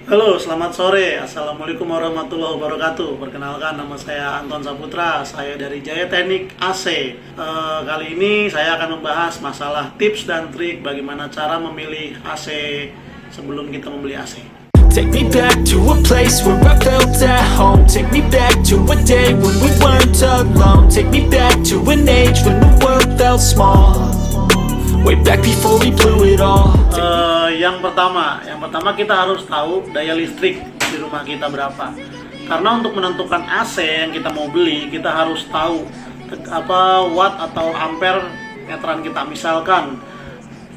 Halo, selamat sore. Assalamualaikum warahmatullahi wabarakatuh. Perkenalkan, nama saya Anton Saputra. Saya dari Jaya Teknik AC. Kali ini saya akan membahas masalah tips dan trik bagaimana cara memilih AC sebelum kita membeli AC. Take me back to a place where I felt at home. Take me back to a day when we weren't alone. Take me back to an age when the world felt small. Way back before we blew it all. Yang pertama kita harus tahu daya listrik di rumah kita berapa. Karena untuk menentukan AC yang kita mau beli, kita harus tahu apa watt atau ampere meteran kita. Misalkan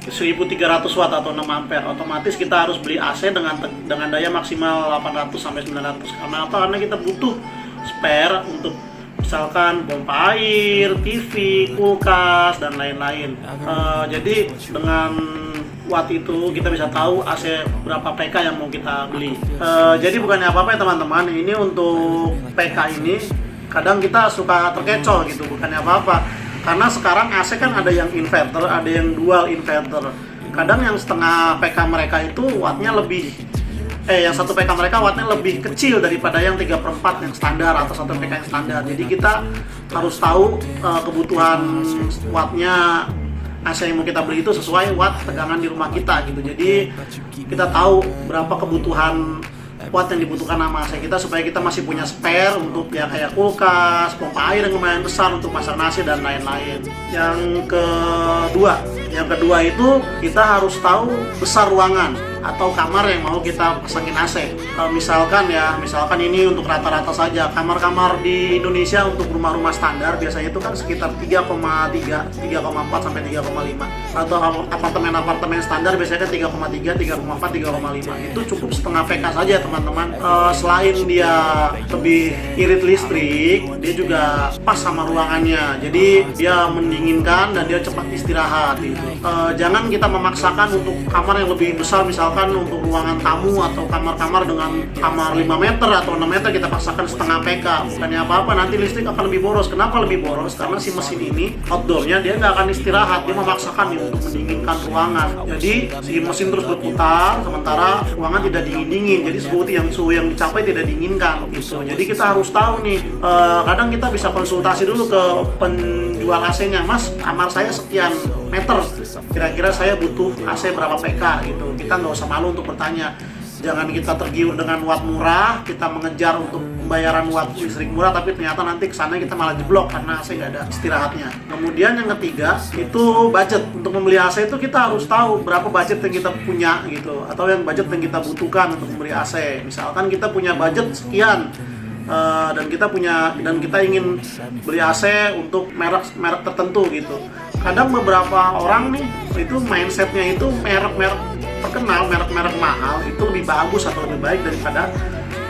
1300 watt atau 6 ampere, otomatis kita harus beli AC dengan daya maksimal 800 sampai 900. Karena apa? Karena kita butuh spare untuk misalkan pompa air, TV, kulkas, dan lain-lain. Jadi dengan watt itu kita bisa tahu AC berapa PK yang mau kita beli. Jadi bukannya apa-apa ya teman-teman, ini untuk PK ini kadang kita suka terkecoh gitu, bukannya apa-apa. Karena sekarang AC kan ada yang inverter, ada yang dual inverter. Kadang yang setengah PK mereka itu wattnya lebih yang 1 PK mereka wattnya lebih kecil daripada yang 3/4 yang standar atau 1 PK yang standar. Jadi kita harus tahu kebutuhan wattnya AC yang mau kita beli itu sesuai watt tegangan di rumah kita gitu. Jadi kita tahu berapa kebutuhan watt yang dibutuhkan sama AC kita supaya kita masih punya spare untuk ya kayak kulkas, pompa air yang lumayan besar untuk masak nasi dan lain-lain. Yang kedua itu kita harus tahu besar ruangan atau kamar yang mau kita pasangin AC. Misalkan ini untuk rata-rata saja, kamar-kamar di Indonesia untuk rumah-rumah standar biasanya itu kan sekitar 3,3, 3,4 sampai 3,5. Atau apartemen-apartemen standar biasanya kan 3,3, 3,4, 3,5. Itu cukup setengah PK saja teman-teman. Selain dia lebih irit listrik, dia juga pas sama ruangannya. Jadi dia mendinginkan dan dia cepat istirahat gitu. Jangan kita memaksakan untuk kamar yang lebih besar, misalkan untuk ruangan tamu atau kamar-kamar dengan kamar 5 meter atau 6 meter kita paksakan setengah PK. Bukannya apa-apa, nanti listrik akan lebih boros. Kenapa lebih boros? Karena si mesin ini outdoornya dia nggak akan istirahat, dia memaksakan untuk mendinginkan ruangan. Jadi si mesin terus berputar sementara ruangan tidak dingin-dingin. Jadi suhu yang dicapai tidak diinginkan gitu. Jadi kita harus tahu nih, kadang kita bisa konsultasi dulu ke penjual AC-nya, Mas, kamar saya sekian meter, kira-kira saya butuh AC berapa PK gitu. Kita nggak usah malu untuk bertanya. Jangan kita tergiur dengan watt murah, kita mengejar untuk pembayaran watt listrik murah, tapi ternyata nanti kesana kita malah jeblok karena AC nggak ada istirahatnya. Kemudian yang ketiga itu budget. Untuk membeli AC itu kita harus tahu berapa budget yang kita punya gitu, atau yang budget yang kita butuhkan untuk membeli AC. Misalkan kita punya budget sekian, dan kita ingin beli AC untuk merek tertentu gitu. Kadang beberapa orang nih itu mindsetnya itu merek-merek terkenal, merek-merek mahal itu lebih bagus atau lebih baik daripada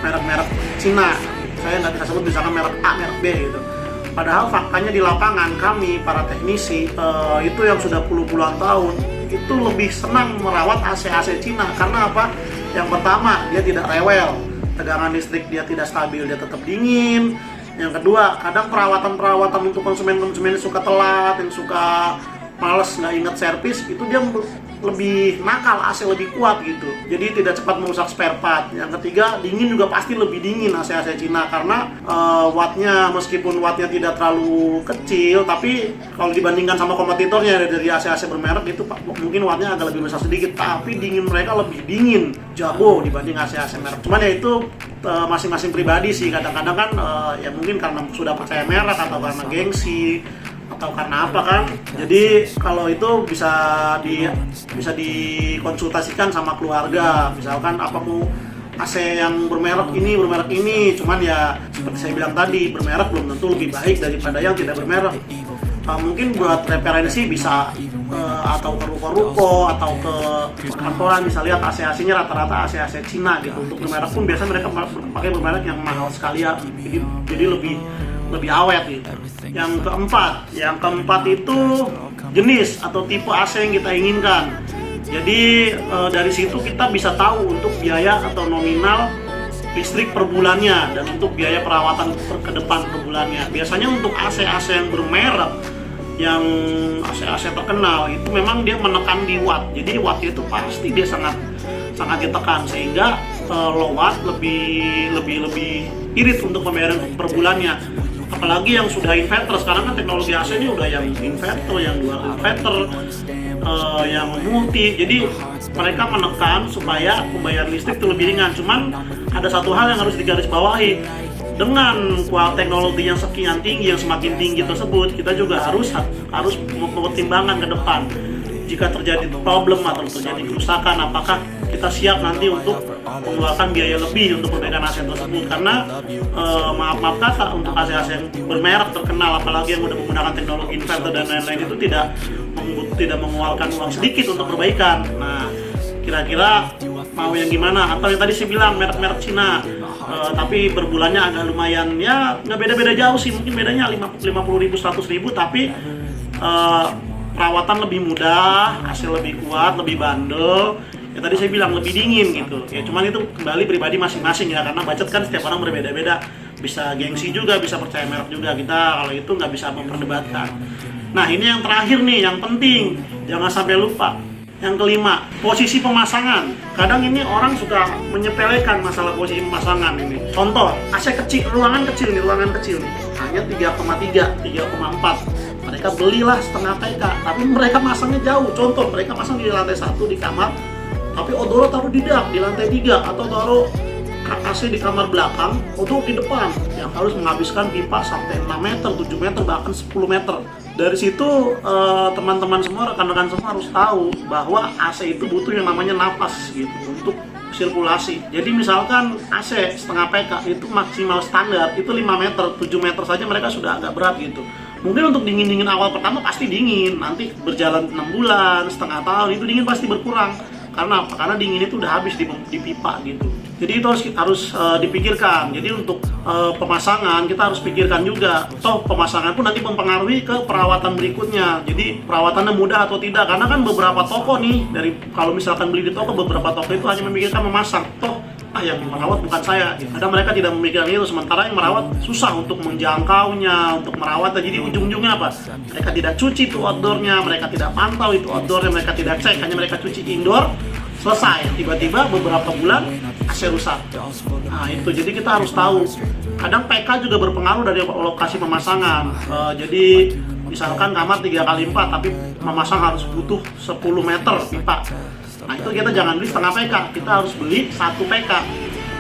merek-merek Cina. Saya nggak bisa sebut misalkan merek A, merek B gitu. Padahal faktanya di lapangan kami para teknisi itu yang sudah puluhan tahun itu lebih senang merawat AC Cina. Karena apa? Yang pertama, dia tidak rewel, tegangan listrik dia tidak stabil, dia tetap dingin. Yang kedua, kadang perawatan untuk konsumen yang suka telat, yang suka males nggak inget servis, itu dia lebih nakal, AC lebih kuat gitu. Jadi tidak cepat merusak spare part. Yang ketiga, dingin juga pasti lebih dingin AC Cina karena wattnya, meskipun wattnya tidak terlalu kecil, tapi kalau dibandingkan sama kompetitornya dari AC bermerek itu mungkin wattnya agak lebih besar sedikit, tapi dingin mereka lebih dingin, jago dibanding AC merek. Cuman ya itu masing-masing pribadi sih. Kadang-kadang kan ya mungkin karena sudah percaya merek atau karena gengsi atau karena apa kan. Jadi kalau itu bisa dikonsultasikan sama keluarga. Misalkan apa mau AC yang bermerek ini, cuman ya seperti saya bilang tadi, bermerek belum tentu lebih baik daripada yang tidak bermerek. Mungkin buat referensi bisa atau ke ruko-ruko atau ke kantoran bisa lihat AC-nya rata-rata AC Cina gitu. Untuk bermerek pun biasanya mereka pakai bermerek yang mahal sekali ya, jadi lebih awet gitu. Yang keempat itu jenis atau tipe AC yang kita inginkan. Jadi dari situ kita bisa tahu untuk biaya atau nominal listrik per bulannya dan untuk biaya perawatan ke depan per bulannya. Biasanya untuk AC yang bermerek, yang AC terkenal itu memang dia menekan di watt. Jadi wattnya itu pasti dia sangat ditekan, sehingga low watt, lebih irit untuk pembayaran per bulannya. Apalagi yang sudah inverter, sekarang kan teknologi AC ini udah yang inverter, yang dual inverter, yang multi. Jadi mereka menekan supaya pembayaran listrik itu lebih ringan. Cuman ada satu hal yang harus digarisbawahi, dengan teknologi yang sekian tinggi, yang semakin tinggi tersebut, kita juga harus mempertimbangkan ke depan. Jika terjadi problem atau terjadi kerusakan, apakah kita siap nanti untuk mengeluarkan biaya lebih untuk perbaikan AC tersebut? Karena maaf kata, untuk AC-AC yang bermerek terkenal, apalagi yang udah menggunakan teknologi inverter dan lain-lain, itu tidak mengeluarkan uang sedikit untuk perbaikan. Nah, kira-kira mau yang gimana? Atau yang tadi saya bilang merek-merek Cina, tapi berbulannya agak lumayan, ya nggak beda-beda jauh sih, mungkin bedanya 50.000, 100.000, tapi perawatan lebih mudah, hasil lebih kuat, lebih bandel. Ya tadi saya bilang lebih dingin gitu. Ya cuman itu kembali pribadi masing-masing ya, karena budget kan setiap orang berbeda-beda. Bisa gengsi juga, bisa percaya merek juga. Kita kalau itu nggak bisa memperdebatkan. Nah ini yang terakhir nih, yang penting, jangan sampai lupa. Yang kelima, posisi pemasangan. Kadang ini orang suka menyepelekan masalah posisi pemasangan ini. Contoh, AC kecil, ruangan kecil nih, hanya 3,3, 3,4. Mereka belilah setengah PK, tapi mereka masangnya jauh. Contoh, mereka masang di lantai 1 di kamar, tapi odoro taruh di lantai 3, atau taruh AC di kamar belakang, odoro di depan, yang harus menghabiskan pipa sampai 6 meter, 7 meter, bahkan 10 meter. Dari situ teman-teman semua, rekan-rekan semua harus tahu bahwa AC itu butuh yang namanya napas gitu untuk sirkulasi. Jadi misalkan AC setengah PK itu maksimal standar itu 5 meter, 7 meter saja mereka sudah agak berat gitu. Mungkin untuk dingin-dingin awal pertama pasti dingin, nanti berjalan 6 bulan, setengah tahun itu dingin pasti berkurang. Karena apa? Karena dingin itu udah habis di pipa gitu. Jadi itu harus dipikirkan. Jadi untuk pemasangan kita harus pikirkan juga. Toh pemasangan pun nanti mempengaruhi ke perawatan berikutnya. Jadi perawatannya mudah atau tidak. Karena kan beberapa toko nih, kalau misalkan beli di toko, beberapa toko itu hanya memikirkan memasang. Toh yang merawat bukan saya. Kadang mereka tidak memikirkan itu. Sementara yang merawat susah untuk menjangkaunya, untuk merawatnya. Jadi ujung-ujungnya apa? Mereka tidak cuci itu outdoornya, mereka tidak pantau itu outdoornya, mereka tidak cek, hanya mereka cuci indoor. Selesai, tiba-tiba beberapa bulan AC rusak. Nah itu, jadi kita harus tahu. Kadang PK juga berpengaruh dari lokasi pemasangan. Jadi misalkan kamar 3x4, tapi memasang harus butuh 10 meter pipa. Nah itu kita jangan beli setengah PK, kita harus beli 1 PK.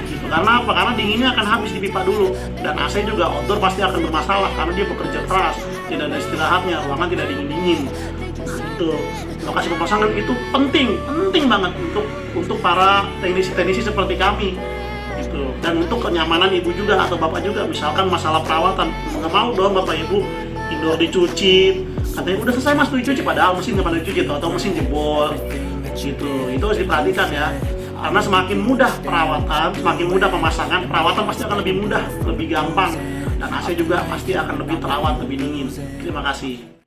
Gitu. Karena apa? Karena dinginnya akan habis di pipa dulu. Dan AC juga outdoor pasti akan bermasalah karena dia bekerja keras, tidak ada istirahatnya, ruangan tidak dingin-dingin. Itu lokasi pemasangan itu penting banget untuk para teknisi seperti kami gitu. Dan untuk kenyamanan ibu juga atau bapak juga, misalkan masalah perawatan, nggak mau dong bapak ibu indoor dicuci, katanya udah selesai mas dicuci, padahal mesin nggak pernah dicuci atau mesin jebol gitu. Itu harus diperhatikan ya, karena semakin mudah perawatan, semakin mudah pemasangan, perawatan pasti akan lebih mudah, lebih gampang, dan AC juga pasti akan lebih terawat, lebih dingin. Terima kasih.